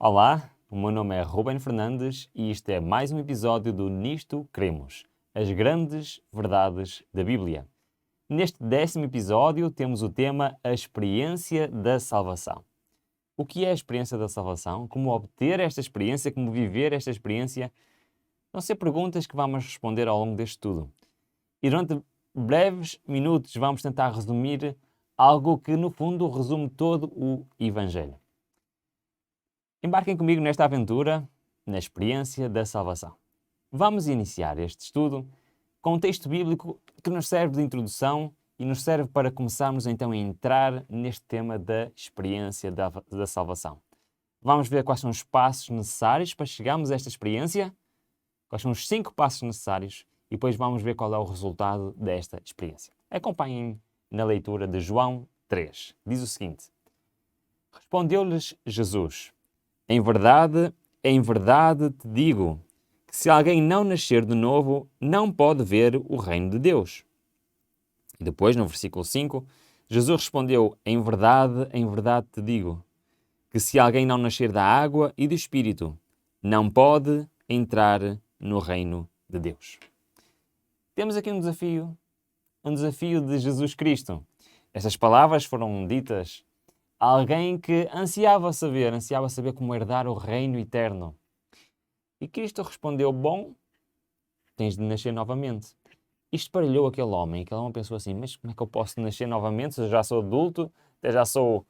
Olá, o meu nome é Ruben Fernandes e isto é mais um episódio do Nisto Cremos, as grandes verdades da Bíblia. Neste 10º episódio temos o tema A Experiência da Salvação. O que é a experiência da salvação? Como obter esta experiência? Como viver esta experiência? Vão ser perguntas que vamos responder ao longo deste estudo. E durante breves minutos vamos tentar resumir algo que no fundo resume todo o Evangelho. Embarquem comigo nesta aventura, na experiência da salvação. Vamos iniciar este estudo com um texto bíblico que nos serve de introdução e nos serve para começarmos então a entrar neste tema da experiência da salvação. Vamos ver quais são os passos necessários para chegarmos a esta experiência, quais são os 5 passos necessários e depois vamos ver qual é o resultado desta experiência. Acompanhem na leitura de João 3. Diz o seguinte: Respondeu-lhes Jesus: em verdade te digo que se alguém não nascer de novo, não pode ver o reino de Deus. E depois, no versículo 5, Jesus respondeu: em verdade te digo que se alguém não nascer da água e do Espírito, não pode entrar no reino de Deus. Temos aqui um desafio de Jesus Cristo. Estas palavras foram ditas a alguém que ansiava saber como herdar o reino eterno. E Cristo respondeu: bom, tens de nascer novamente. Isto parelhou aquele homem pensou assim: mas como é que eu posso nascer novamente se eu já sou adulto, até já sou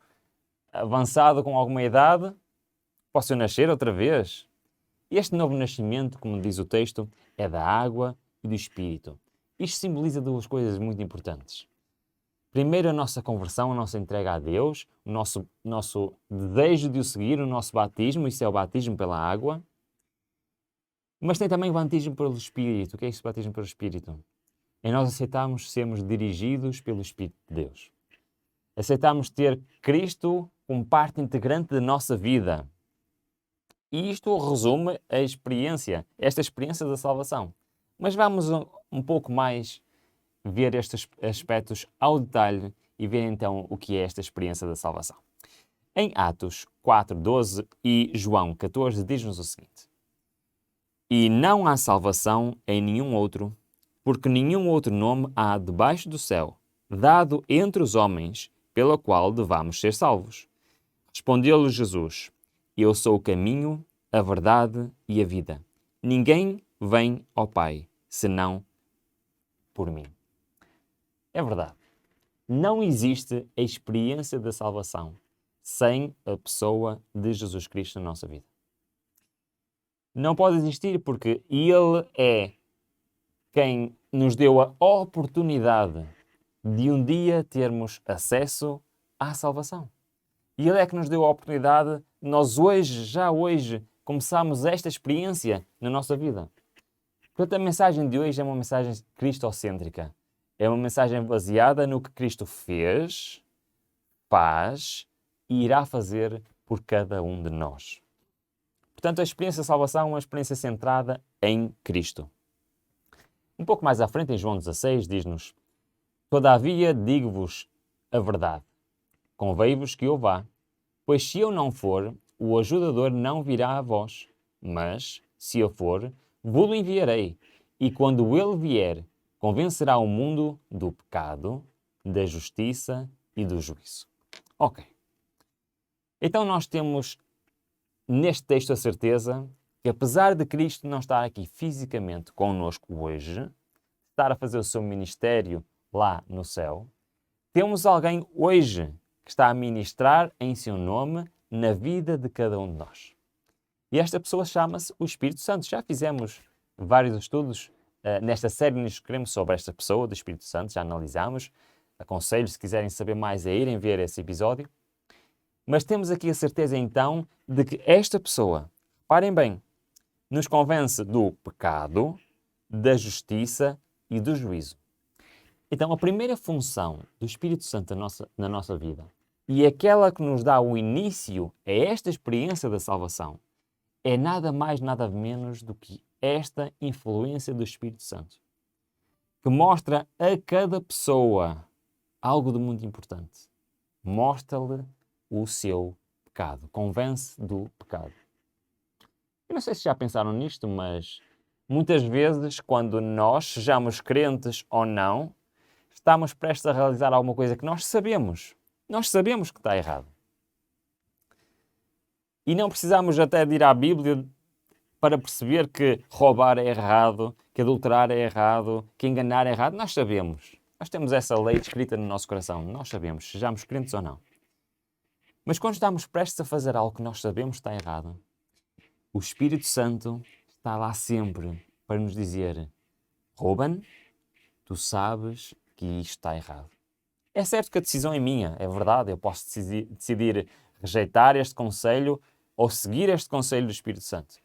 avançado com alguma idade? Posso eu nascer outra vez? Este novo nascimento, como diz o texto, é da água e do Espírito. Isto simboliza duas coisas muito importantes. Primeiro, a nossa conversão, a nossa entrega a Deus, o nosso desejo de o seguir, o nosso batismo, isso é o batismo pela água. Mas tem também o batismo pelo Espírito. O que é esse batismo pelo Espírito? É nós aceitarmos sermos dirigidos pelo Espírito de Deus. Aceitarmos ter Cristo como parte integrante da nossa vida. E isto resume esta experiência da salvação. Mas vamos um pouco mais ver estes aspectos ao detalhe e ver então o que é esta experiência da salvação. Em Atos 4:12 e João 14 diz-nos o seguinte: E não há salvação em nenhum outro, porque nenhum outro nome há debaixo do céu, dado entre os homens, pela qual devamos ser salvos. Respondeu-lhe Jesus: Eu sou o caminho, a verdade e a vida. Ninguém vem ao Pai, senão por mim. É verdade. Não existe a experiência da salvação sem a pessoa de Jesus Cristo na nossa vida. Não pode existir porque Ele é quem nos deu a oportunidade de um dia termos acesso à salvação. E Ele é que nos deu a oportunidade de nós já hoje, começarmos esta experiência na nossa vida. Portanto, a mensagem de hoje é uma mensagem cristocêntrica. É uma mensagem baseada no que Cristo fez, faz e irá fazer por cada um de nós. Portanto, a experiência da salvação é uma experiência centrada em Cristo. Um pouco mais à frente, em João 16, diz-nos: Todavia digo-vos a verdade. Convém-vos que eu vá, pois se eu não for, o ajudador não virá a vós. Mas, se eu for, vou-lo enviarei. E quando ele vier, convencerá o mundo do pecado, da justiça e do juízo. Ok. Então nós temos neste texto a certeza que apesar de Cristo não estar aqui fisicamente connosco hoje, estar a fazer o seu ministério lá no céu, temos alguém hoje que está a ministrar em seu nome na vida de cada um de nós. E esta pessoa chama-se o Espírito Santo. Já fizemos vários estudos nesta série nos queremos sobre esta pessoa do Espírito Santo, já analisámos. Aconselho, se quiserem saber mais, a irem ver esse episódio. Mas temos aqui a certeza então de que esta pessoa, parem bem, nos convence do pecado, da justiça e do juízo. Então a primeira função do Espírito Santo na nossa vida, e aquela que nos dá o início a esta experiência da salvação, é nada mais, nada menos do que esta influência do Espírito Santo, que mostra a cada pessoa algo de muito importante. Mostra-lhe o seu pecado, convence do pecado. Eu não sei se já pensaram nisto, mas muitas vezes, quando nós, sejamos crentes ou não, estamos prestes a realizar alguma coisa que nós sabemos. Nós sabemos que está errado. E não precisamos até de ir à Bíblia para perceber que roubar é errado, que adulterar é errado, que enganar é errado. Nós sabemos. Nós temos essa lei escrita no nosso coração. Nós sabemos, sejamos crentes ou não. Mas quando estamos prestes a fazer algo que nós sabemos que está errado, o Espírito Santo está lá sempre para nos dizer: Ruben, tu sabes que isto está errado. É certo que a decisão é minha, é verdade. Eu posso decidir rejeitar este conselho ou seguir este conselho do Espírito Santo.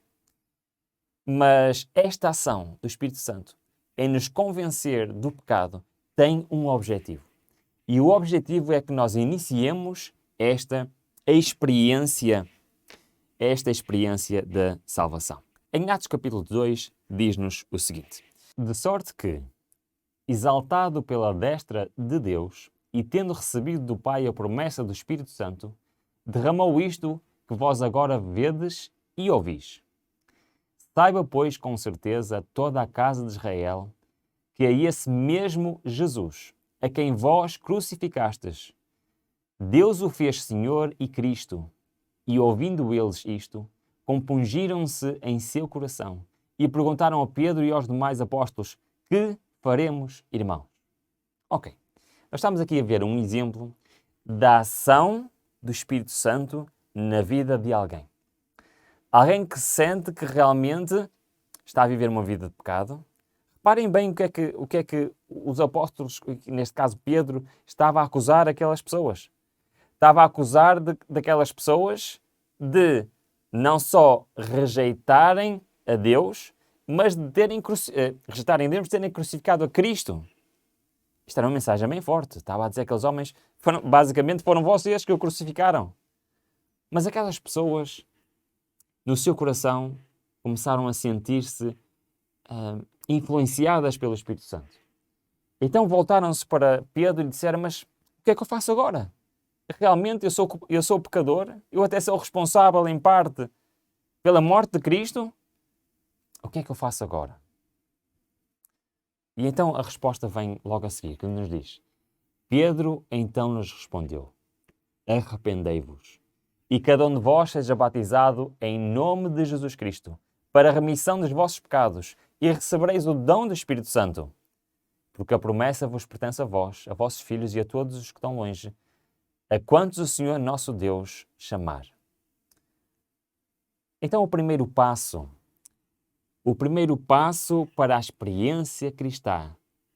Mas esta ação do Espírito Santo em nos convencer do pecado tem um objetivo. E o objetivo é que nós iniciemos esta experiência da salvação. Em Atos capítulo 2 diz-nos o seguinte: de sorte que, exaltado pela destra de Deus e tendo recebido do Pai a promessa do Espírito Santo, derramou isto que vós agora vedes e ouvis. Saiba, pois, com certeza toda a casa de Israel, que é esse mesmo Jesus, a quem vós crucificastes, Deus o fez Senhor e Cristo. E ouvindo eles isto, compungiram-se em seu coração e perguntaram a Pedro e aos demais apóstolos: que faremos, irmãos? Ok, nós estamos aqui a ver um exemplo da ação do Espírito Santo na vida de alguém. Alguém que sente que realmente está a viver uma vida de pecado. Reparem bem o que é que os apóstolos, neste caso Pedro, estava a acusar aquelas pessoas. Estava a acusar daquelas pessoas de não só rejeitarem a Deus, mas de rejeitarem Deus, de terem crucificado a Cristo. Isto era uma mensagem bem forte. Estava a dizer que aqueles homens, basicamente, foram vocês que o crucificaram. Mas aquelas pessoas, no seu coração, começaram a sentir-se influenciadas pelo Espírito Santo. Então voltaram-se para Pedro e disseram: mas o que é que eu faço agora? Realmente eu sou pecador? Eu até sou responsável, em parte, pela morte de Cristo? O que é que eu faço agora? E então a resposta vem logo a seguir, que nos diz: Pedro então nos respondeu: arrependei-vos, e cada um de vós seja batizado em nome de Jesus Cristo, para a remissão dos vossos pecados, e recebereis o dom do Espírito Santo. Porque a promessa vos pertence a vós, a vossos filhos e a todos os que estão longe, a quantos o Senhor nosso Deus chamar. Então o primeiro passo para a experiência cristã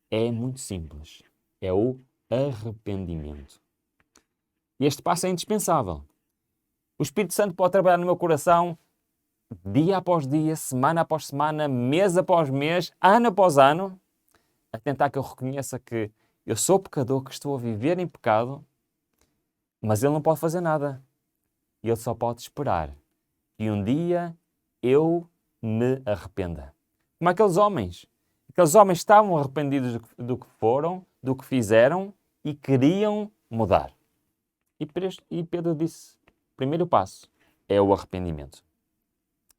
é muito simples. É o arrependimento. Este passo é indispensável. O Espírito Santo pode trabalhar no meu coração dia após dia, semana após semana, mês após mês, ano após ano, a tentar que eu reconheça que eu sou pecador, que estou a viver em pecado, mas Ele não pode fazer nada. Ele só pode esperar que um dia eu me arrependa. Como aqueles homens. Aqueles homens estavam arrependidos do que foram, do que fizeram e queriam mudar. E Pedro disse: o primeiro passo é o arrependimento.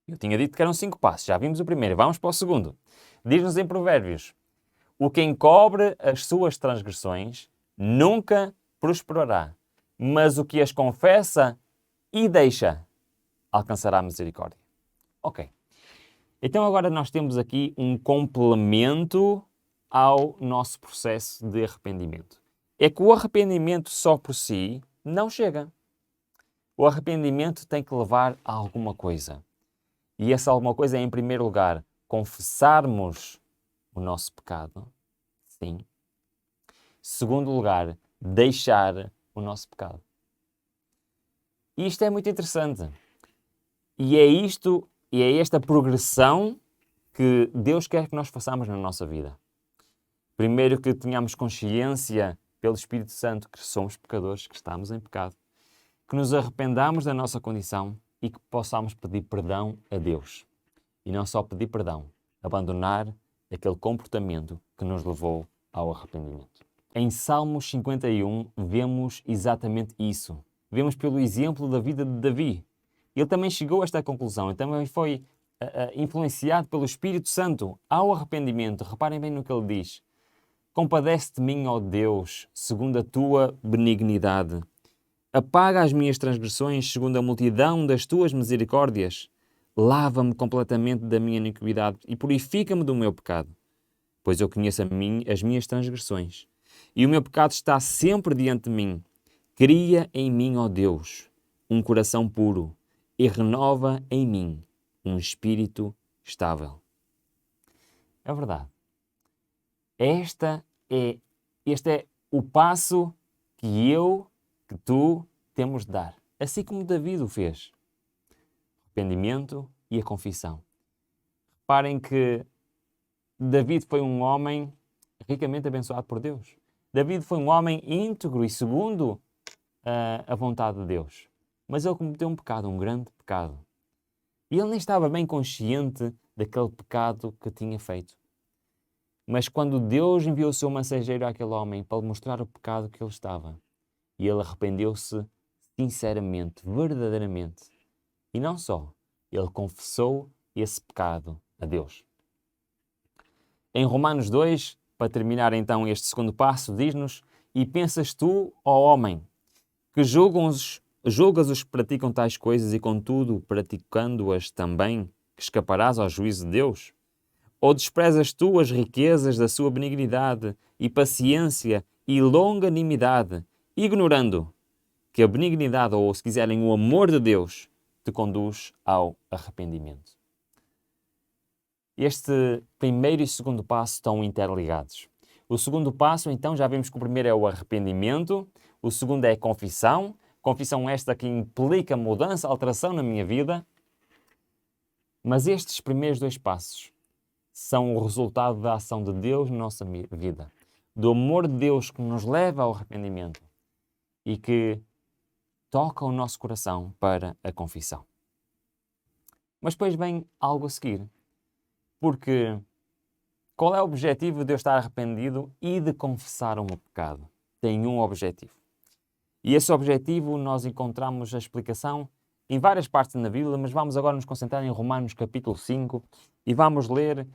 Eu tinha dito que eram 5 passos. Já vimos o primeiro. Vamos para o segundo. Diz-nos em Provérbios: o que encobre as suas transgressões nunca prosperará, mas o que as confessa e deixa alcançará misericórdia. Ok. Então agora nós temos aqui um complemento ao nosso processo de arrependimento. É que o arrependimento só por si não chega. O arrependimento tem que levar a alguma coisa. E essa alguma coisa é, em primeiro lugar, confessarmos o nosso pecado. Sim. Segundo lugar, deixar o nosso pecado. E isto é muito interessante. E é esta progressão que Deus quer que nós façamos na nossa vida. Primeiro, que tenhamos consciência pelo Espírito Santo que somos pecadores, que estamos em pecado, que nos arrependamos da nossa condição e que possamos pedir perdão a Deus. E não só pedir perdão, abandonar aquele comportamento que nos levou ao arrependimento. Em Salmos 51 vemos exatamente isso. Vemos pelo exemplo da vida de Davi. Ele também chegou a esta conclusão. Ele também foi influenciado pelo Espírito Santo ao arrependimento, reparem bem no que ele diz: compadece-te de mim, ó Deus, segundo a tua benignidade. Apaga as minhas transgressões segundo a multidão das tuas misericórdias. Lava-me completamente da minha iniquidade e purifica-me do meu pecado. Pois eu conheço as minhas transgressões, e o meu pecado está sempre diante de mim. Cria em mim, ó Deus, um coração puro, e renova em mim um espírito estável. É verdade. Este é o passo que tu temos de dar. Assim como David o fez. Arrependimento e a confissão. Reparem que David foi um homem ricamente abençoado por Deus. David foi um homem íntegro e segundo a vontade de Deus. Mas ele cometeu um pecado, um grande pecado. E ele nem estava bem consciente daquele pecado que tinha feito. Mas quando Deus enviou o seu mensageiro àquele homem para lhe mostrar o pecado que ele estava, e ele arrependeu-se sinceramente, verdadeiramente. E não só, ele confessou esse pecado a Deus. Em Romanos 2, para terminar então este segundo passo, diz-nos: e pensas tu, ó homem, que julgas os que praticam tais coisas e contudo, praticando-as também, que escaparás ao juízo de Deus? Ou desprezas tu as riquezas da sua benignidade e paciência e longanimidade, ignorando que a benignidade, ou se quiserem o amor de Deus, te conduz ao arrependimento? Este primeiro e segundo passo estão interligados. O segundo passo, então, já vimos que o primeiro é o arrependimento, o segundo é a confissão. Confissão esta que implica mudança, alteração na minha vida. Mas estes primeiros dois passos são o resultado da ação de Deus na nossa vida, do amor de Deus que nos leva ao arrependimento e que toca o nosso coração para a confissão. Mas depois vem algo a seguir. Porque qual é o objetivo de eu estar arrependido e de confessar o meu pecado? Tem um objetivo. E esse objetivo nós encontramos a explicação em várias partes na Bíblia, mas vamos agora nos concentrar em Romanos capítulo 5 e vamos ler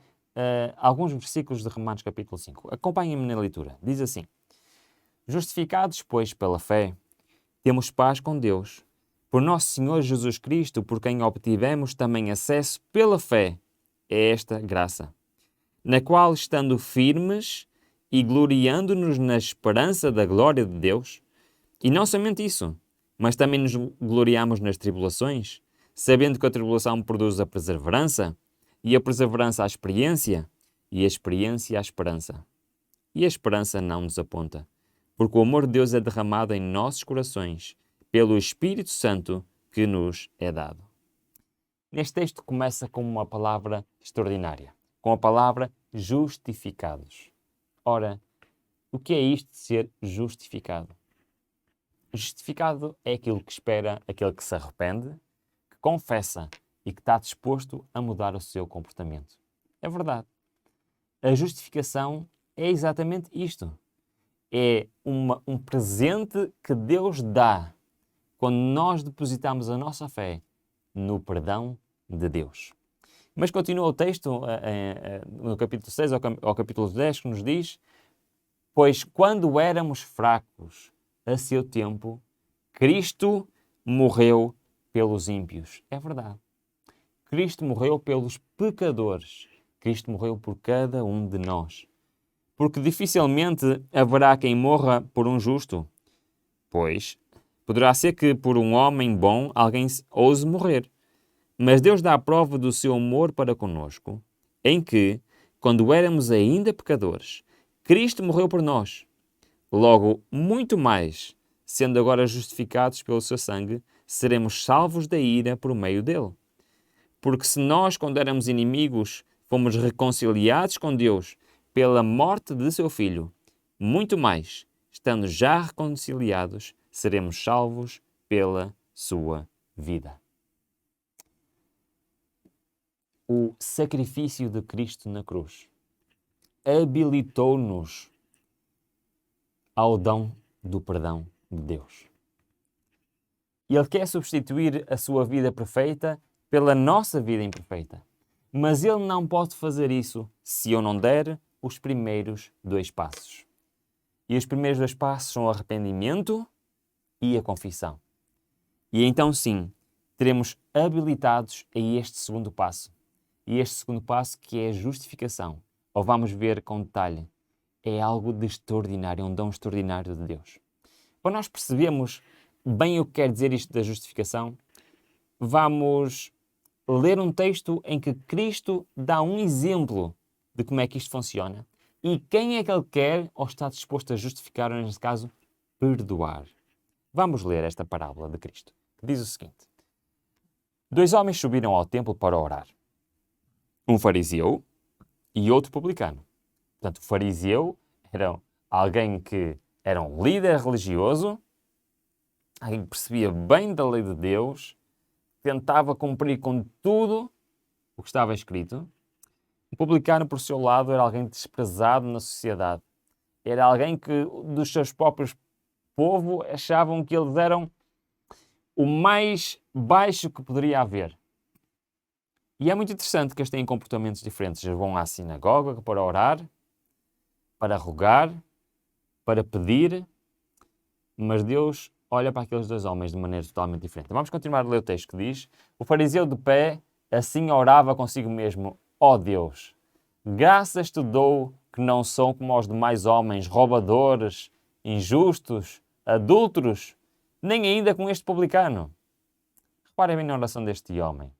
alguns versículos de Romanos capítulo 5. Acompanhem-me na leitura. Diz assim: justificados, pois, pela fé, temos paz com Deus, por nosso Senhor Jesus Cristo, por quem obtivemos também acesso pela fé a esta graça, na qual, estando firmes e gloriando-nos na esperança da glória de Deus, e não somente isso, mas também nos gloriamos nas tribulações, sabendo que a tribulação produz a perseverança, e a perseverança a experiência, e a experiência a esperança. E a esperança não nos aponta, porque o amor de Deus é derramado em nossos corações pelo Espírito Santo que nos é dado. Neste texto começa com uma palavra extraordinária, com a palavra justificados. Ora, o que é isto de ser justificado? Justificado é aquilo que espera, aquele que se arrepende, que confessa e que está disposto a mudar o seu comportamento. É verdade. A justificação é exatamente isto. É um presente que Deus dá quando nós depositamos a nossa fé no perdão de Deus. Mas continua o texto no capítulo 6 ao capítulo 10 que nos diz: pois quando éramos fracos, a seu tempo, Cristo morreu pelos ímpios. É verdade. Cristo morreu pelos pecadores. Cristo morreu por cada um de nós. Porque dificilmente haverá quem morra por um justo. Pois poderá ser que por um homem bom alguém ouse morrer. Mas Deus dá a prova do seu amor para conosco, em que, quando éramos ainda pecadores, Cristo morreu por nós. Logo, muito mais, sendo agora justificados pelo seu sangue, seremos salvos da ira por meio dele. Porque se nós, quando éramos inimigos, fomos reconciliados com Deus pela morte de seu Filho, muito mais, estando já reconciliados, seremos salvos pela sua vida. O sacrifício de Cristo na cruz habilitou-nos ao dom do perdão de Deus. Ele quer substituir a sua vida perfeita pela nossa vida imperfeita. Mas ele não pode fazer isso se eu não der os primeiros 2 passos. E os primeiros 2 passos são o arrependimento e a confissão. E então sim, teremos habilitados a este segundo passo. E este segundo passo que é a justificação. Ou vamos ver com detalhe, é algo de extraordinário, um dom extraordinário de Deus. Para nós percebermos bem o que quer dizer isto da justificação, vamos ler um texto em que Cristo dá um exemplo de como é que isto funciona e quem é que Ele quer ou está disposto a justificar, ou neste caso, perdoar. Vamos ler esta parábola de Cristo, que diz o seguinte: 2 homens subiram ao templo para orar. Um fariseu e outro publicano. Portanto, o fariseu era alguém que era um líder religioso, alguém que percebia bem da lei de Deus, tentava cumprir com tudo o que estava escrito. O publicano, por seu lado, era alguém desprezado na sociedade. Era alguém que, dos seus próprios povo, achavam que eles eram o mais baixo que poderia haver. E é muito interessante que eles têm comportamentos diferentes. Eles vão à sinagoga para orar, para rogar, para pedir, mas Deus olha para aqueles 2 homens de maneira totalmente diferente. Vamos continuar a ler o texto que diz: o fariseu de pé assim orava consigo mesmo: ó Deus, graças te dou que não sou como os demais homens, roubadores, injustos, adúlteros, nem ainda com este publicano. Reparem bem na oração deste homem.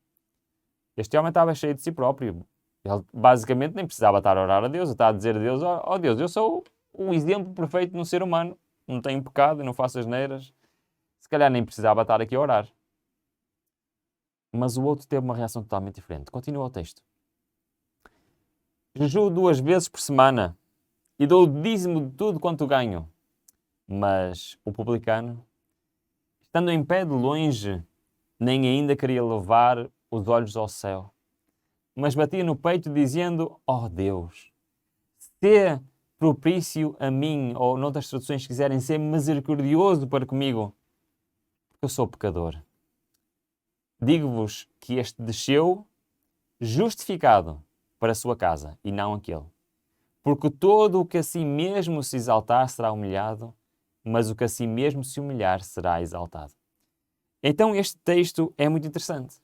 Este homem estava cheio de si próprio. Ele basicamente nem precisava estar a orar a Deus. Ele está a dizer a Deus: ó Deus, eu sou o exemplo perfeito de um ser humano. Não tenho pecado e não faço asneiras. Se calhar nem precisava estar aqui a orar. Mas o outro teve uma reação totalmente diferente. Continua o texto. Jejuo 2 vezes por semana e dou o dízimo de tudo quanto ganho. Mas o publicano, estando em pé de longe, nem ainda queria levar os olhos ao céu, mas batia no peito dizendo: ó Deus, sê propício a mim, ou noutras traduções se quiserem, ser misericordioso para comigo, porque eu sou pecador. Digo-vos que este desceu justificado para a sua casa, e não aquele. Porque todo o que a si mesmo se exaltar será humilhado, mas o que a si mesmo se humilhar será exaltado. Então este texto é muito interessante.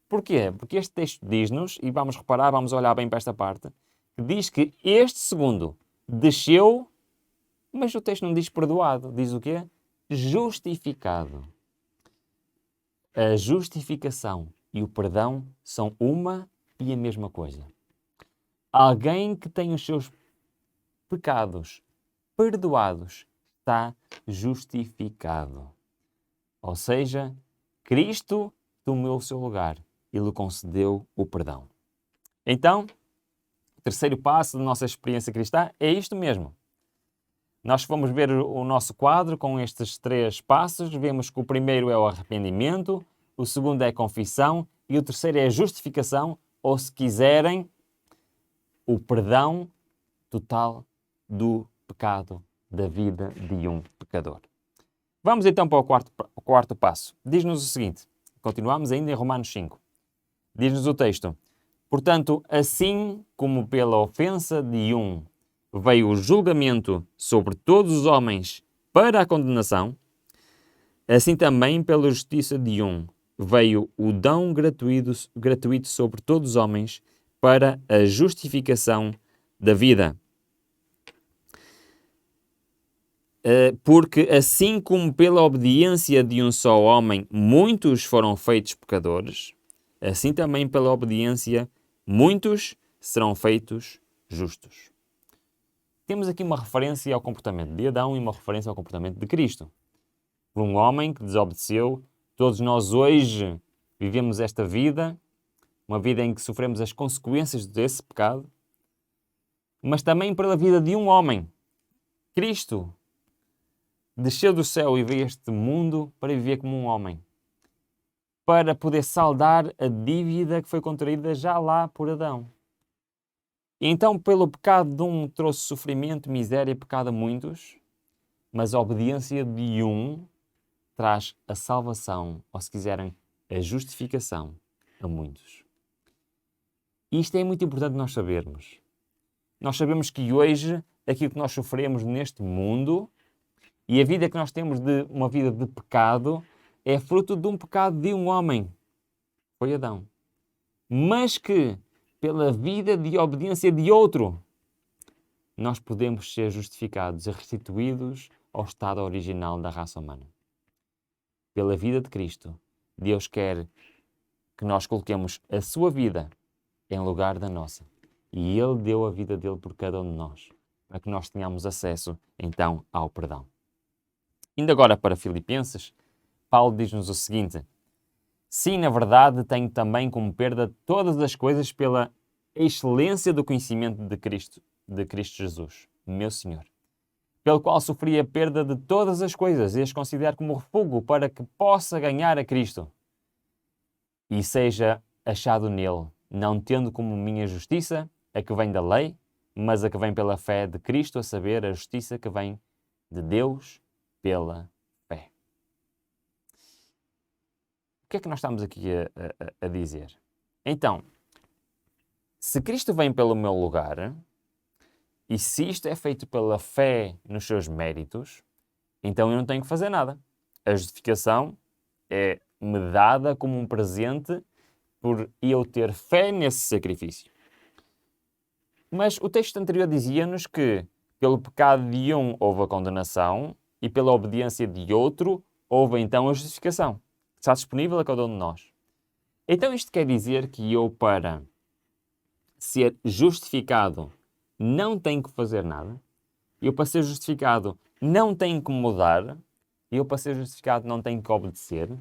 Porquê? Porque este texto diz-nos, e vamos reparar, vamos olhar bem para esta parte, que diz que este segundo desceu, mas o texto não diz perdoado, diz o quê? Justificado. A justificação e o perdão são uma e a mesma coisa. Alguém que tem os seus pecados perdoados está justificado. Ou seja, Cristo tomou o seu lugar e lhe concedeu o perdão. Então, o terceiro passo da nossa experiência cristã é isto mesmo. Nós vamos ver o nosso quadro com estes 3 passos. Vemos que o primeiro é o arrependimento, o segundo é a confissão e o terceiro é a justificação, ou se quiserem, o perdão total do pecado da vida de um pecador. Vamos então para o quarto passo. Diz-nos o seguinte, continuamos ainda em Romanos 5. Diz-nos o texto: portanto, assim como pela ofensa de um veio o julgamento sobre todos os homens para a condenação, assim também pela justiça de um veio o dom gratuito sobre todos os homens para a justificação da vida. Porque assim como pela obediência de um só homem muitos foram feitos pecadores, assim também pela obediência muitos serão feitos justos. Temos aqui uma referência ao comportamento de Adão e uma referência ao comportamento de Cristo. Por um homem que desobedeceu, todos nós hoje vivemos esta vida, uma vida em que sofremos as consequências desse pecado, mas também pela vida de um homem. Cristo desceu do céu e veio a este mundo para viver como um homem, para poder saldar a dívida que foi contraída já lá por Adão. E então, pelo pecado de um, trouxe sofrimento, miséria e pecado a muitos, mas a obediência de um traz a salvação, ou se quiserem, a justificação a muitos. E isto é muito importante nós sabermos. Nós sabemos que hoje, aquilo que nós sofremos neste mundo e a vida que nós temos de uma vida de pecado é fruto de um pecado de um homem. Foi Adão. Mas que, pela vida de obediência de outro, nós podemos ser justificados e restituídos ao estado original da raça humana. Pela vida de Cristo, Deus quer que nós coloquemos a sua vida em lugar da nossa. E Ele deu a vida dele por cada um de nós, para que nós tenhamos acesso, então, ao perdão. Indo agora para Filipenses, Paulo diz-nos o seguinte: sim, na verdade, tenho também como perda todas as coisas pela excelência do conhecimento de Cristo Jesus, meu Senhor, pelo qual sofri a perda de todas as coisas e as considero como refúgio para que possa ganhar a Cristo e seja achado nele, não tendo como minha justiça a que vem da lei, mas a que vem pela fé de Cristo, a saber, a justiça que vem de Deus pela fé. O que é que nós estamos aqui a dizer? Então, se Cristo vem pelo meu lugar, e se isto é feito pela fé nos seus méritos, então eu não tenho que fazer nada. A justificação é-me dada como um presente por eu ter fé nesse sacrifício. Mas o texto anterior dizia-nos que pelo pecado de um houve a condenação e pela obediência de outro houve então a justificação. Está disponível a cada um de nós. Então isto quer dizer que eu, para ser justificado, não tenho que fazer nada. Eu, para ser justificado, não tenho que mudar. Eu, para ser justificado, não tenho que obedecer.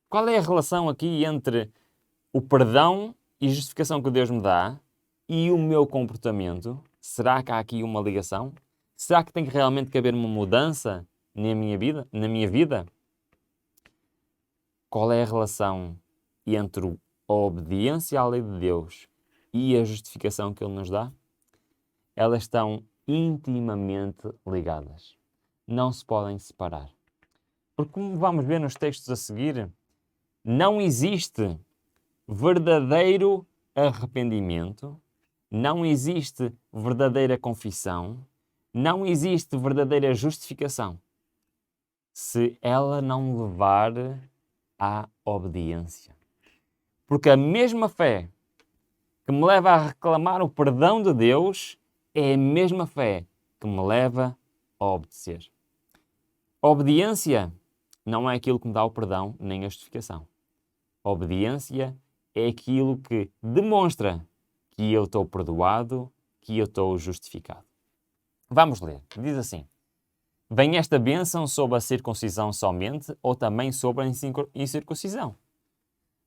Qual é a relação aqui entre o perdão e justificação que Deus me dá e o meu comportamento? Será que há aqui uma ligação? Será que tem que realmente haver uma mudança na minha vida? Qual é a relação entre a obediência à lei de Deus e a justificação que Ele nos dá? Elas estão intimamente ligadas. Não se podem separar. Porque, como vamos ver nos textos a seguir, não existe verdadeiro arrependimento, não existe verdadeira confissão, não existe verdadeira justificação se ela não levar à obediência. Porque a mesma fé que me leva a reclamar o perdão de Deus é a mesma fé que me leva a obedecer. A obediência não é aquilo que me dá o perdão nem a justificação. A obediência é aquilo que demonstra que eu estou perdoado, que eu estou justificado. Vamos ler. Diz assim: vem esta bênção sobre a circuncisão somente ou também sobre a incircuncisão?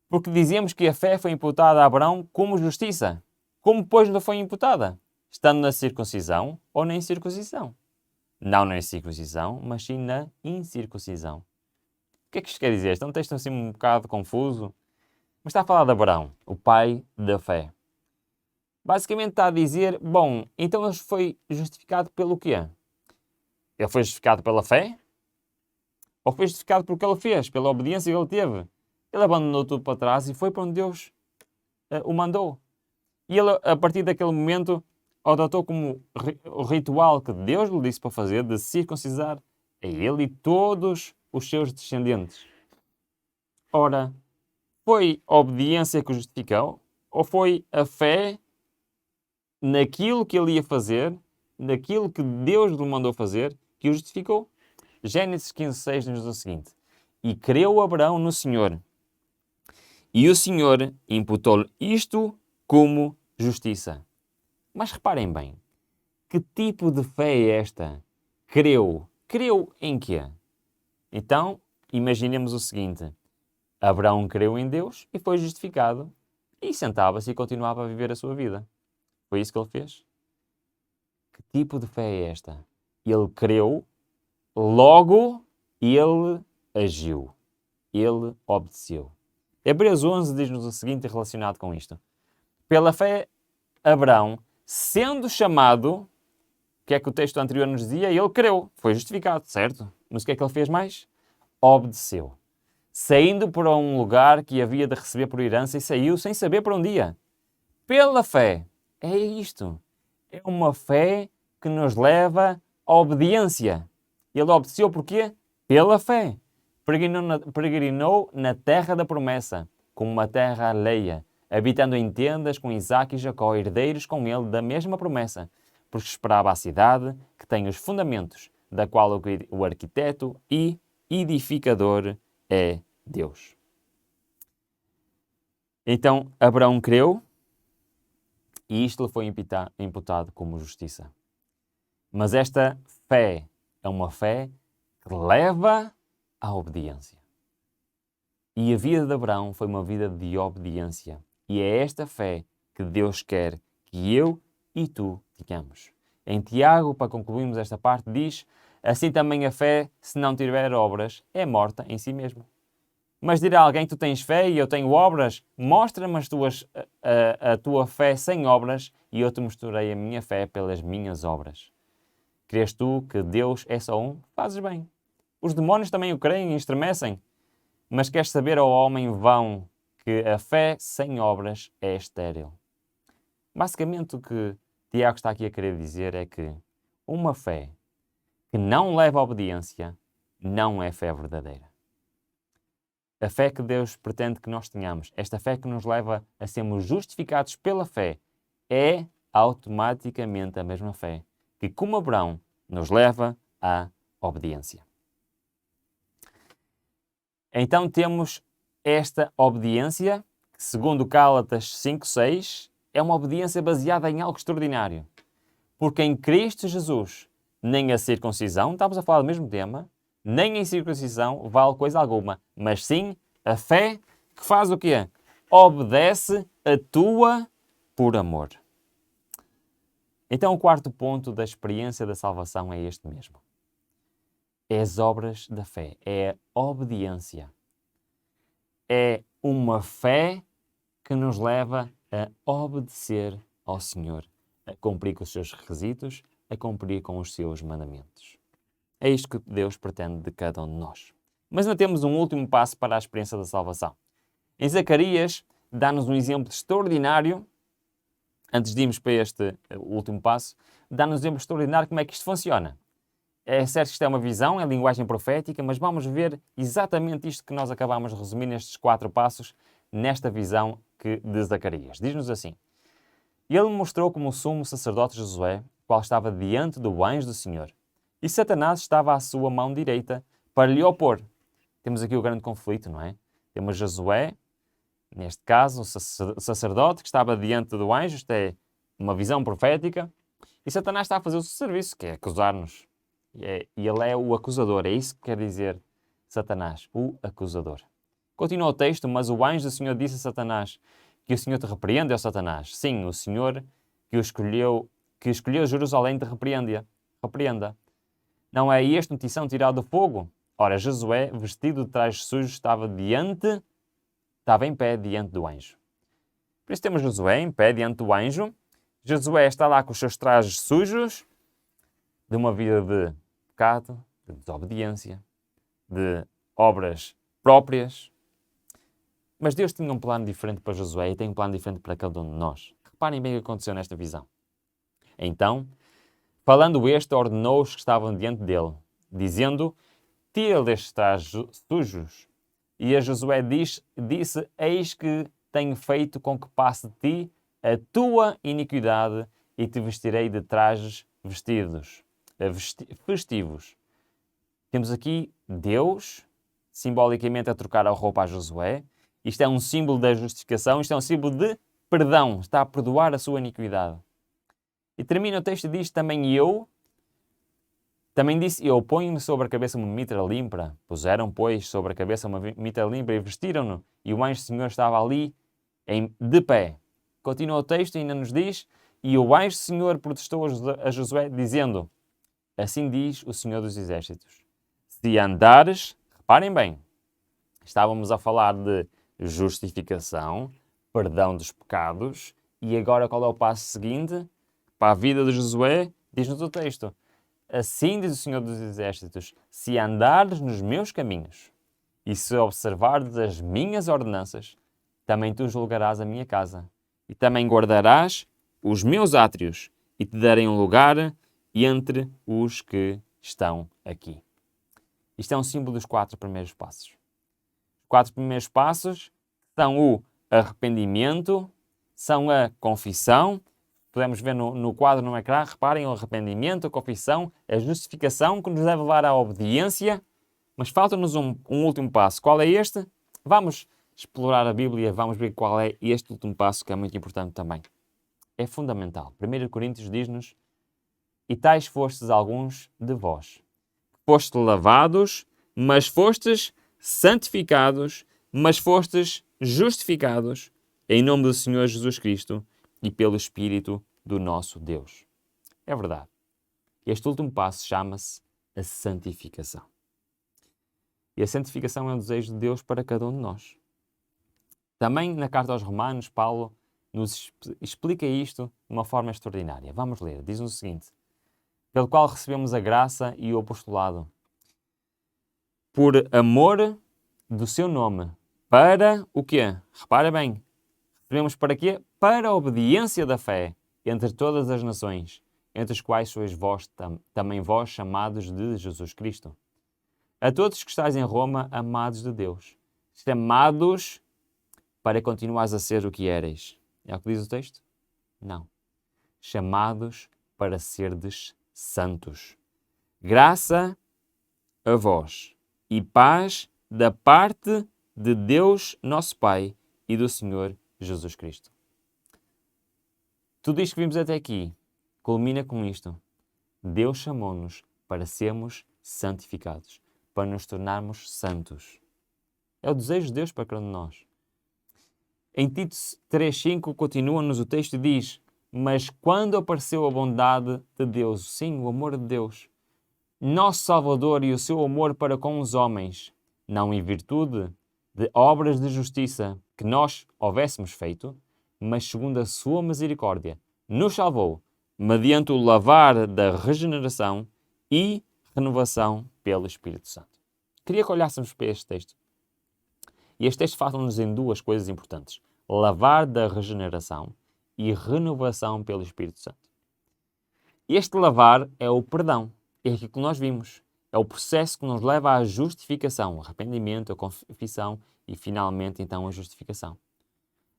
Porque dizemos que a fé foi imputada a Abraão como justiça. Como, pois, não foi imputada? Estando na circuncisão ou na incircuncisão? Não na circuncisão, mas sim na incircuncisão. O que é que isto quer dizer? Este é um texto assim um bocado confuso. Mas está a falar de Abraão, o pai da fé. Basicamente está a dizer, bom, então ele foi justificado pelo quê? Ele foi justificado pela fé? Ou foi justificado pelo que ele fez, pela obediência que ele teve? Ele abandonou tudo para trás e foi para onde Deus o mandou. E ele, a partir daquele momento, adotou como o ritual que Deus lhe disse para fazer, de circuncisar a ele e todos os seus descendentes. Ora, foi a obediência que o justificou? Ou foi a fé naquilo que ele ia fazer, naquilo que Deus lhe mandou fazer, que o justificou? Gênesis 15:6 nos diz o seguinte: e creu Abraão no Senhor, e o Senhor imputou-lhe isto como justiça. Mas reparem bem, que tipo de fé é esta? Creu. Creu em quê? Então, imaginemos o seguinte: Abraão creu em Deus e foi justificado, e sentava-se e continuava a viver a sua vida. Foi isso que ele fez? Que tipo de fé é esta? Ele creu, logo ele agiu. Ele obedeceu. Hebreus 11 diz-nos o seguinte relacionado com isto: pela fé, Abraão, sendo chamado, o que é que o texto anterior nos dizia? Ele creu, foi justificado, certo? Mas o que é que ele fez mais? Obedeceu. saindo para um lugar que havia de receber por herança e saiu sem saber para onde ia. Pela fé. É isto. É uma fé que nos leva à obediência. Ele obedeceu porquê? Pela fé. Peregrinou na terra da promessa, como uma terra alheia, habitando em tendas com Isaque e Jacó, herdeiros com ele da mesma promessa, porque esperava a cidade que tem os fundamentos, da qual o arquiteto e edificador é Deus. Então Abraão creu e isto lhe foi imputado como justiça. Mas esta fé é uma fé que leva à obediência. E a vida de Abraão foi uma vida de obediência. E é esta fé que Deus quer que eu e tu tenhamos. Em Tiago, para concluirmos esta parte, diz: assim também a fé, se não tiver obras, é morta em si mesma. Mas dirá alguém: tu tens fé e eu tenho obras, mostra-me a tua fé sem obras e eu te mostrarei a minha fé pelas minhas obras. Crês tu que Deus é só um? Fazes bem. Os demónios também o creem e estremecem. Mas queres saber, ó homem vão, que a fé sem obras é estéril. Basicamente o que Tiago está aqui a querer dizer é que uma fé que não leva à obediência não é fé verdadeira. A fé que Deus pretende que nós tenhamos, esta fé que nos leva a sermos justificados pela fé, é automaticamente a mesma fé que, como Abraão, nos leva à obediência. Então temos esta obediência, que segundo Gálatas 5:6, é uma obediência baseada em algo extraordinário. Porque em Cristo Jesus, nem a circuncisão, estamos a falar do mesmo tema, nem a circuncisão vale coisa alguma, mas sim a fé que faz o quê? Obedece, atua por amor. Então o quarto ponto da experiência da salvação é este mesmo. É as obras da fé, é a obediência. É uma fé que nos leva a obedecer ao Senhor, a cumprir com os seus requisitos, a cumprir com os seus mandamentos. É isto que Deus pretende de cada um de nós. Mas ainda temos um último passo para a experiência da salvação. Em Zacarias, dá-nos um exemplo extraordinário, antes de irmos para este último passo, dá-nos um exemplo extraordinário como é que isto funciona. É certo que isto é uma visão, é linguagem profética, mas vamos ver exatamente isto que nós acabamos de resumir nestes 4 passos, nesta visão de Zacarias. Diz-nos assim: ele me mostrou como o sumo sacerdote Josué, qual estava diante do anjo do Senhor, e Satanás estava à sua mão direita para lhe opor. Temos aqui o grande conflito, não é? Temos Josué, neste caso, o sacerdote, que estava diante do anjo, isto é uma visão profética, e Satanás está a fazer o seu serviço, que é acusar-nos. E ele é o acusador, é isso que quer dizer Satanás, o acusador. Continua o texto: mas o anjo do Senhor disse a Satanás: que o Senhor te repreenda, ó Satanás. Sim, o Senhor que escolheu Jerusalém te repreenda. Não é este um tição tirado do fogo? Ora, Josué, vestido de trajes sujos, estava em pé diante do anjo. Por isso temos Josué em pé diante do anjo. Josué está lá com os seus trajes sujos, de uma vida de pecado, de desobediência, de obras próprias. Mas Deus tinha um plano diferente para Josué e tem um plano diferente para cada um de nós. Reparem bem o que aconteceu nesta visão. Então, falando este, ordenou os que estavam diante dele, dizendo: tira destes trajes sujos. E a Josué disse: eis que tenho feito com que passe de ti a tua iniquidade e te vestirei de trajes festivos. Temos aqui Deus, simbolicamente a trocar a roupa a Josué. Isto é um símbolo da justificação, isto é um símbolo de perdão, está a perdoar a sua iniquidade. E termina o texto e diz: também disse eu, ponho-me sobre a cabeça uma mitra limpa. Puseram, pois, sobre a cabeça uma mitra limpa e vestiram-no, e o anjo do Senhor estava ali de pé. Continua o texto e ainda nos diz: e o anjo do Senhor protestou a Josué, dizendo: assim diz o Senhor dos Exércitos, se andares, reparem bem, estávamos a falar de justificação, perdão dos pecados, e agora qual é o passo seguinte? Para a vida de Josué, diz-nos o texto: assim diz o Senhor dos Exércitos, se andares nos meus caminhos E se observardes as minhas ordenanças, também tu julgarás a minha casa, e também guardarás os meus átrios, e te darei um lugar entre os que estão aqui. Isto é um símbolo dos 4 primeiros passos. Os 4 primeiros passos são o arrependimento, são a confissão. Podemos ver no quadro no ecrã, reparem, o arrependimento, a confissão, a justificação que nos deve levar à obediência. Mas falta-nos um último passo. Qual é este? Vamos explorar a Bíblia, vamos ver qual é este último passo que é muito importante também. É fundamental. 1 Coríntios diz-nos: e tais fostes alguns de vós. Fostes lavados, mas fostes santificados, mas fostes justificados em nome do Senhor Jesus Cristo e pelo Espírito do nosso Deus. É verdade. Este último passo chama-se a santificação. E a santificação é um desejo de Deus para cada um de nós. Também na carta aos Romanos, Paulo nos explica isto de uma forma extraordinária. Vamos ler. Diz-nos o seguinte: pelo qual recebemos a graça e o apostolado, por amor do seu nome, para o quê? Repara bem. Recebemos para quê? Para a obediência da fé entre todas as nações, entre as quais sois vós, também vós, chamados de Jesus Cristo. A todos que estáis em Roma, amados de Deus, chamados para continuares a ser o que eres. É o que diz o texto? Não. Chamados para serdes santos. Graça a vós e paz da parte de Deus, nosso Pai, e do Senhor Jesus Cristo. Tudo isto que vimos até aqui culmina com isto. Deus chamou-nos para sermos santificados, para nos tornarmos santos. É o desejo de Deus para cada um de nós. Em Tito 3,5 continua-nos o texto e diz: mas quando apareceu a bondade de Deus, sim, o amor de Deus, nosso Salvador, e o seu amor para com os homens, não em virtude de obras de justiça que nós houvéssemos feito, mas segundo a sua misericórdia, nos salvou, mediante o lavar da regeneração e renovação pelo Espírito Santo. Queria que olhássemos para este texto. E este texto fala-nos em duas coisas importantes: lavar da regeneração e renovação pelo Espírito Santo. Este lavar é o perdão. É aquilo que nós vimos. É o processo que nos leva à justificação, o arrependimento, a confissão e, finalmente, então, a justificação.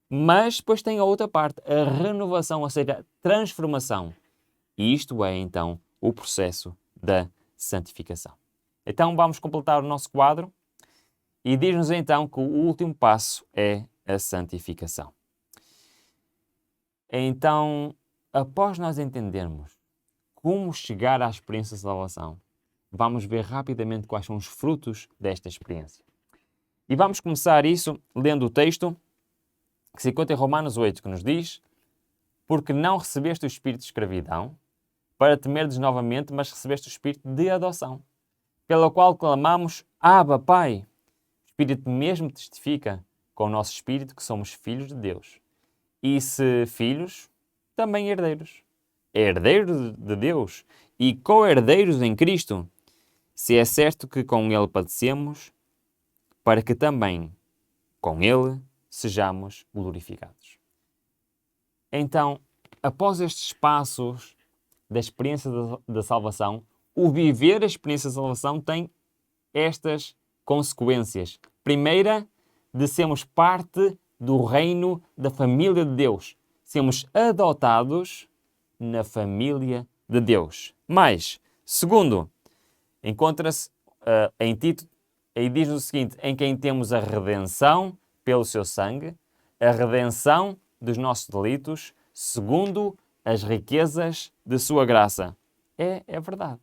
Mas depois tem a outra parte, a renovação, ou seja, a transformação. E isto é, então, o processo da santificação. Então, vamos completar o nosso quadro e diz-nos, então, que o último passo é a santificação. Então, após nós entendermos como chegar à experiência de salvação, vamos ver rapidamente quais são os frutos desta experiência. E vamos começar isso lendo o texto que se encontra em Romanos 8, que nos diz: porque não recebeste o espírito de escravidão, para temerdes novamente, mas recebeste o espírito de adoção, pelo qual clamamos: Abba, Pai. O Espírito mesmo testifica com o nosso espírito que somos filhos de Deus. E se filhos, também herdeiros. Herdeiros de Deus e co-herdeiros em Cristo, se é certo que com Ele padecemos, para que também com Ele sejamos glorificados. Então, após estes passos da experiência da salvação, o viver a experiência da salvação tem estas consequências. Primeira, de sermos parte do reino da família de Deus. Sermos adotados na família de Deus. Mas, segundo, encontra-se em Tito, aí diz o seguinte: em quem temos a redenção pelo seu sangue, a redenção dos nossos delitos, segundo as riquezas de sua graça. É verdade.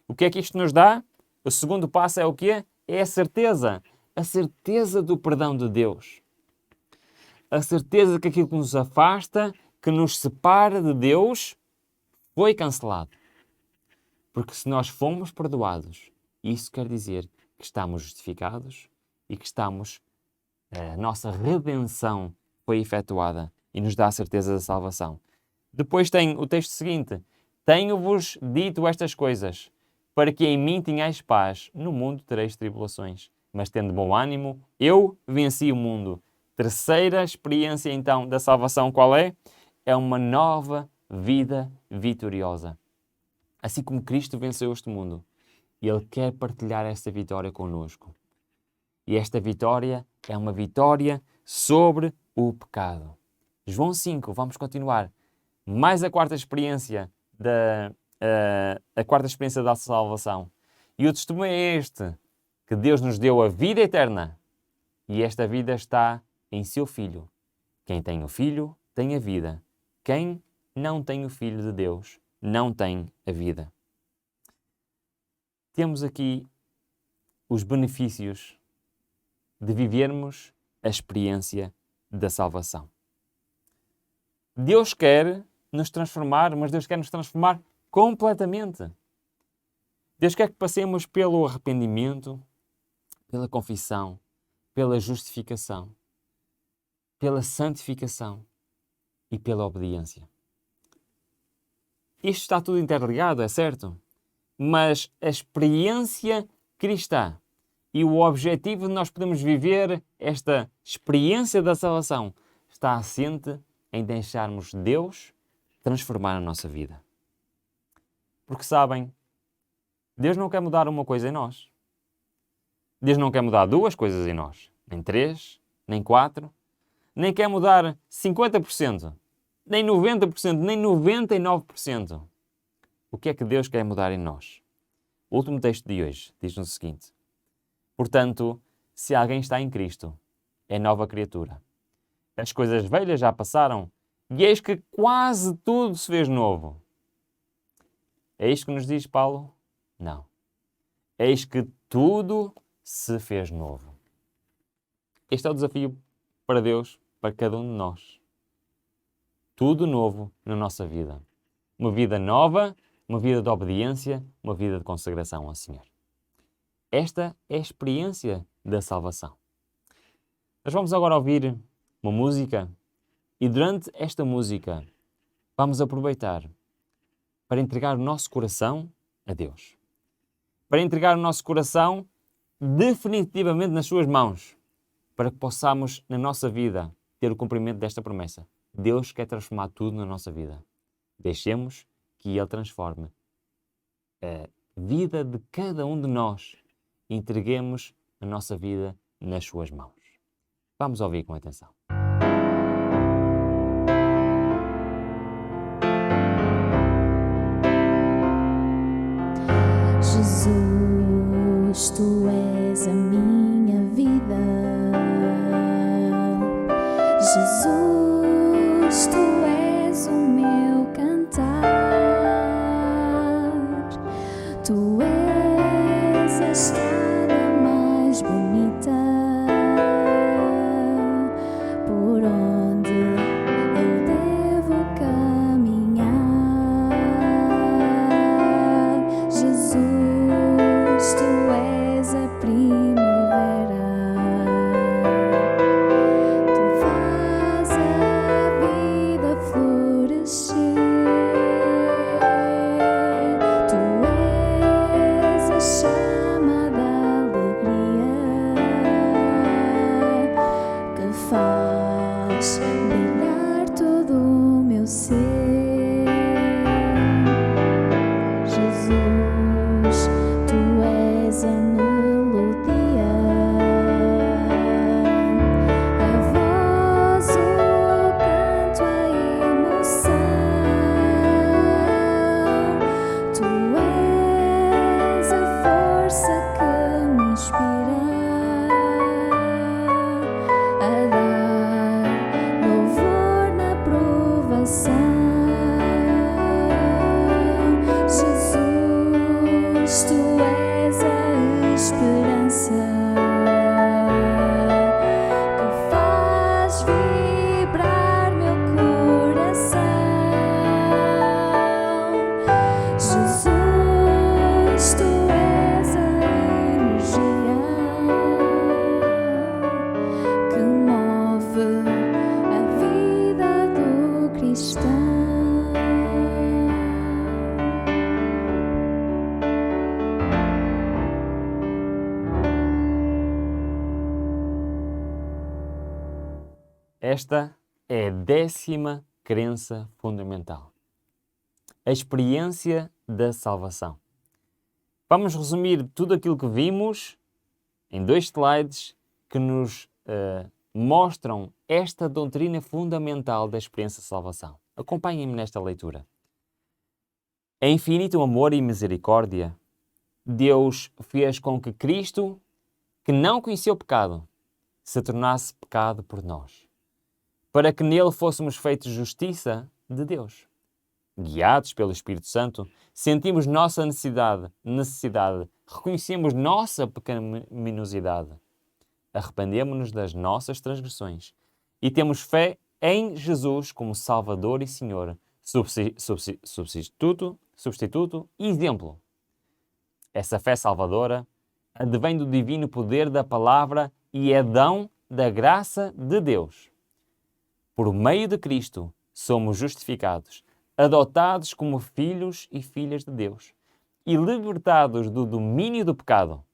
O que é que isto nos dá? O segundo passo é o quê? É a certeza do perdão de Deus. A certeza que aquilo que nos afasta, que nos separa de Deus, foi cancelado. Porque se nós fomos perdoados, isso quer dizer que estamos justificados e que a nossa redenção foi efetuada e nos dá a certeza da salvação. Depois tem o texto seguinte: tenho-vos dito estas coisas, para que em mim tenhais paz, no mundo tereis tribulações. mas tendo bom ânimo, eu venci o mundo. Terceira experiência, então, da salvação, qual é? É uma nova vida vitoriosa. Assim como Cristo venceu este mundo, Ele quer partilhar esta vitória connosco. E esta vitória é uma vitória sobre o pecado. João 5, vamos continuar. Mais a quarta experiência da salvação. E o testemunho é este, que Deus nos deu a vida eterna. E esta vida está em seu Filho. Quem tem o Filho, tem a vida. Quem não tem o Filho de Deus, não tem a vida. Temos aqui os benefícios de vivermos a experiência da salvação. Deus quer nos transformar, mas Deus quer nos transformar completamente. Deus quer que passemos pelo arrependimento, pela confissão, pela justificação, pela santificação e pela obediência. Isto está tudo interligado, é certo? Mas a experiência cristã e o objetivo de nós podermos viver esta experiência da salvação está assente em deixarmos Deus transformar a nossa vida. Porque sabem, Deus não quer mudar uma coisa em nós. Deus não quer mudar duas coisas em nós. Nem 3, nem 4. Nem quer mudar 50%. Nem 90%, nem 99%. O que é que Deus quer mudar em nós? O último texto de hoje diz-nos o seguinte. Portanto, se alguém está em Cristo, é nova criatura. As coisas velhas já passaram e eis que quase tudo se fez novo. É isto que nos diz Paulo? Não. Eis que tudo se fez novo. Este é o desafio para Deus, para cada um de nós. Tudo novo na nossa vida. Uma vida nova, uma vida de obediência, uma vida de consagração ao Senhor. Esta é a experiência da salvação. Nós vamos agora ouvir uma música e durante esta música vamos aproveitar para entregar o nosso coração a Deus. Para entregar o nosso coração definitivamente nas suas mãos, para que possamos, na nossa vida, ter o cumprimento desta promessa. Deus quer transformar tudo na nossa vida. Deixemos que Ele transforme a vida de cada um de nós e entreguemos a nossa vida nas suas mãos. Vamos ouvir com atenção. Jesus, Tu és a minha vida. Jesus, Tu és o meu cantar. Tu és a estrada mais bonita por onde eu devo caminhar. Jesus, Tu és a primavera. Tu faz a vida florescer. Tu és a chama da alegria que faz brilhar todo o meu ser. Jesus, Tu és a melodia, a voz, o canto, a emoção. Tu és a força que me inspira a dar louvor na provação. Jesus, Tu és a esperança que faz vibrar meu coração. Jesus, Tu és a energia que move a vida do cristão. Esta é a 10ª crença fundamental. A experiência da salvação. Vamos resumir tudo aquilo que vimos em 2 slides que nos mostram esta doutrina fundamental da experiência de salvação. Acompanhem-me nesta leitura. Em infinito amor e misericórdia, Deus fez com que Cristo, que não conheceu pecado, se tornasse pecado por nós, para que nele fôssemos feitos justiça de Deus. Guiados pelo Espírito Santo, sentimos nossa necessidade, reconhecemos nossa pecaminosidade, arrependemos-nos das nossas transgressões e temos fé em Jesus como Salvador e Senhor, substituto e exemplo. Essa fé salvadora advém do divino poder da palavra e é dom da graça de Deus. Por meio de Cristo, somos justificados, adotados como filhos e filhas de Deus e libertados do domínio do pecado.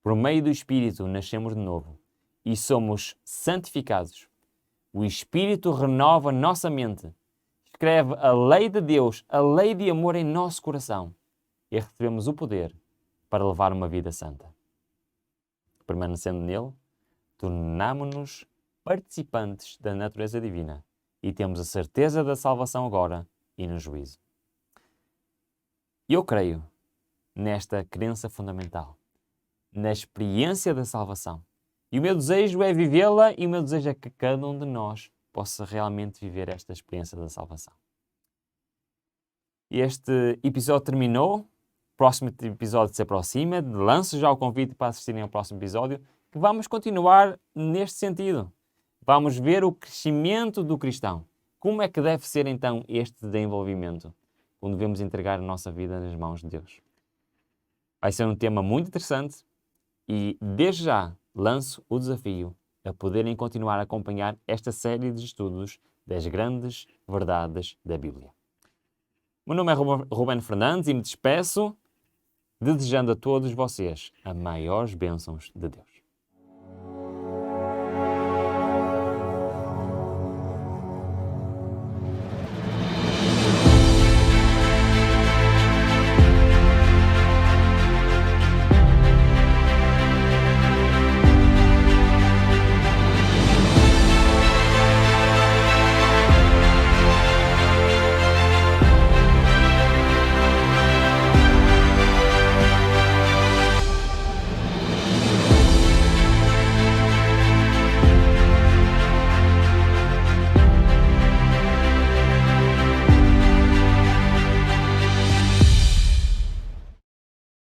Por meio do Espírito, nascemos de novo e somos santificados. O Espírito renova nossa mente, escreve a lei de Deus, a lei de amor em nosso coração e recebemos o poder para levar uma vida santa. Permanecendo nele, tornamo-nos participantes da natureza divina e temos a certeza da salvação agora e no juízo. Eu creio nesta crença fundamental, na experiência da salvação. E o meu desejo é vivê-la e o meu desejo é que cada um de nós possa realmente viver esta experiência da salvação. Este episódio terminou. O próximo episódio se aproxima. Lanço já o convite para assistirem ao próximo episódio, que vamos continuar neste sentido. Vamos ver o crescimento do cristão. Como é que deve ser então este desenvolvimento, quando devemos entregar a nossa vida nas mãos de Deus? Vai ser um tema muito interessante e, desde já, lanço o desafio a poderem continuar a acompanhar esta série de estudos das grandes verdades da Bíblia. O meu nome é Ruben Fernandes e me despeço desejando a todos vocês as maiores bênçãos de Deus.